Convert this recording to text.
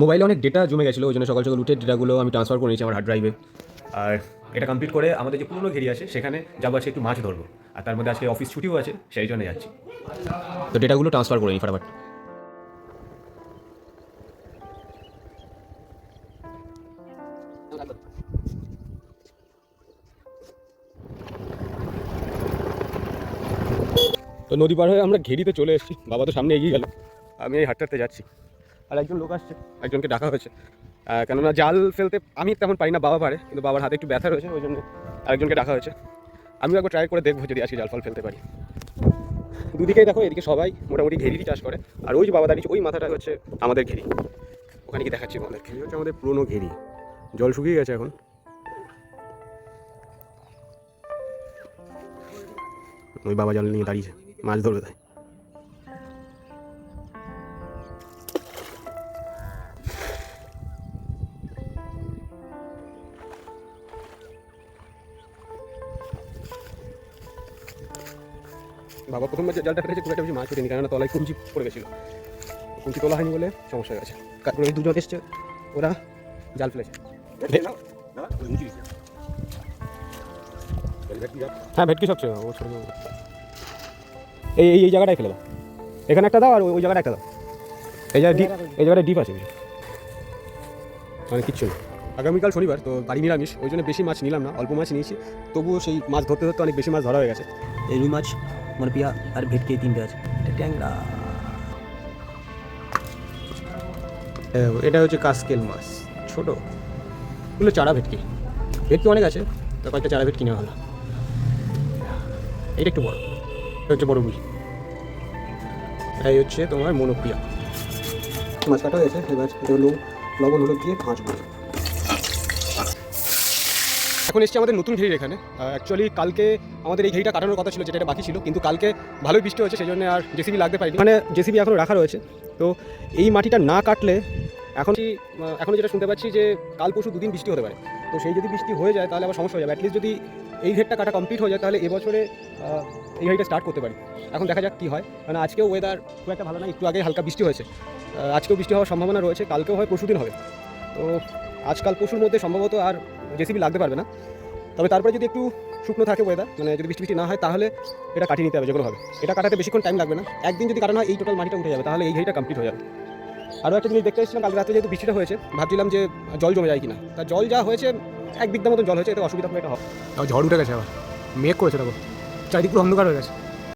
মোবাইলে অনেক ডেটা জমে গেছিলো, ওই জন্য সকাল সকাল উঠে ডেটাগুলো আমি ট্রান্সফার করে নিয়েছি আমার হার্ড ড্রাইভে। আর এটা কমপ্লিট করে আমাদের যে পুরনো ঘেরি আছে সেখানে যাবো, আজকে একটু মাছ ধরবো। আর তার মধ্যে আজকে অফিস ছুটিও আছে, সেই জন্য যাচ্ছি। তো ডেটাগুলো ট্রান্সফার করে নিই ফটাফট। তো নদী পার হয়ে আমরা ঘেরিতে চলে এসেছি, বাবা তো সামনে এগিয়ে গেল, আমি এই হাঁটতে যাচ্ছি। আর একজন লোক আসছে, একজনকে ডাকা হয়েছে। কেননা জাল ফেলতে আমি তেমন পারি না, বাবা পারে, কিন্তু বাবার হাতে একটু ব্যথা রয়েছে, ওই জন্য আরেকজনকে ডাকা হয়েছে। আমিও একবার ট্রাই করে দেখবো যদি আজকে জাল ফল ফেলতে পারি। দুদিকেই দেখো, এদিকে সবাই মোটামুটি ঘেরিরই চাষ করে, আর ওই যে বাবা দাঁড়িয়েছে ওই মাথাটা হচ্ছে আমাদের ঘেরি। ওখানে কি দেখাচ্ছি আমাদের ঘেরি হচ্ছে আমাদের পুরনো ঘেরি, জল শুকিয়ে গেছে এখন। ওই বাবা জাল নিয়ে দাঁড়িয়েছে, মাছ ধরবে তাই। বাবা প্রথমবার যে জালটা ফেলেছে খুব একটা বেশি মাছ ওঠেনি, কেননা তলায় কুঞ্চি পড়ে গেছিলো, কুঞ্চি তোলা হয়নি বলে সমস্যা হয়ে গেছে। তারপরে ওই দুজন এসছে, ওরা জাল ফেলেছে। হ্যাঁ, ভেটকি সবচেয়ে ও ছোট। এই এই জায়গাটায় ফেলে দাও, এখানে একটা দাও, আর ওই জায়গাটা একটা দাও। এই জায়গায় ডিপ, এই জায়গাটায় ডিপ আছে মানে কিচ্ছু না। আগামীকাল শনিবার, তো বাড়ি নিরামিষ, ওই জন্য বেশি মাছ নিলাম না, অল্প মাছ নিয়েছি। তবুও সেই মাছ ধরতে ধরতে অনেক বেশি মাছ ধরা হয়ে গেছে। এই রুই মাছ, মরপিয়া আর ভেটকি তিনটে আছে। ট্যাংরা, এটা হচ্ছে কাসকেল মাছ, ছোটো এগুলো চারা ভেটকি। ভেটকি অনেক আছে, তো কয়েকটা চারা ভেটকি নেওয়া হলো। এটা একটু বড়, এটা হচ্ছে বড় রুই। এই হচ্ছে তোমার মনোপ্রিয়া মাছ কাটা হয়েছে। এবার এগুলো লবণ হলুদ দিয়ে ভাজবো। এখন এসছে আমাদের নতুন ঘেরির এখানে। অ্যাকচুয়ালি কালকে আমাদের এই ঘেরিটা কাটানোর কথা ছিল, যেটা এটা বাকি ছিল, কিন্তু কালকে ভালোই বৃষ্টি হয়েছে, সেই জন্য আর জেসিবি লাগতে পারিনি। মানে জেসিবি এখনও রাখা রয়েছে। তো এই মাটিটা না কাটলে এখনও যেটা শুনতে পাচ্ছি যে কাল পরশু দুদিন বৃষ্টি হতে পারে। তো সেই যদি বৃষ্টি হয়ে যায় তাহলে আবার সমস্যা হয়ে যাবে। অ্যাটলিস্ট যদি এই ঘেরটা কাটা কমপ্লিট হয়ে যায় তাহলে এবছরে এই ঘেরিটা স্টার্ট করতে পারি। এখন দেখা যাক কী হয়, কারণ আজকেও ওয়েদার খুব একটা ভালো না, একটু আগে হালকা বৃষ্টি হয়েছে। আজকেও বৃষ্টি হওয়ার সম্ভাবনা রয়েছে, কালকেও হয়, পরশু দিন হবে। তো আজকাল পরশুর মধ্যে সম্ভবত আর জেসিবি লাগতে পারবে না। তবে তারপরে যদি একটু শুকনো থাকে ওয়েদার, মানে যদি বৃষ্টি না হয়, তাহলে এটা কাটিয়ে নিতে হবে যেকোনোভাবে। এটা কাটাতে বেশিক্ষণ টাইম লাগবে না, একদিন যদি কাটানো হয় এই টোটাল মাটিটা উঠে যাবে, তাহলে এই ঘেরিটা কমপ্লিট হয়ে যাবে। আরও একটা জিনিস দেখতে এসেছিলাম, কাল রাতে যেহেতু বৃষ্টিটা হয়েছে, ভাবছিলাম যে জল জমে যায় কিনা। তা জল যা হয়েছে, এক বিঘা মতো জল হয়েছে, এতে অসুবিধা খুব একটা হবে। ঝড় উঠে গেছে, আবার মেঘ করেছে, দেখো চারিদিক পুরো অন্ধকার হয়ে গেছে।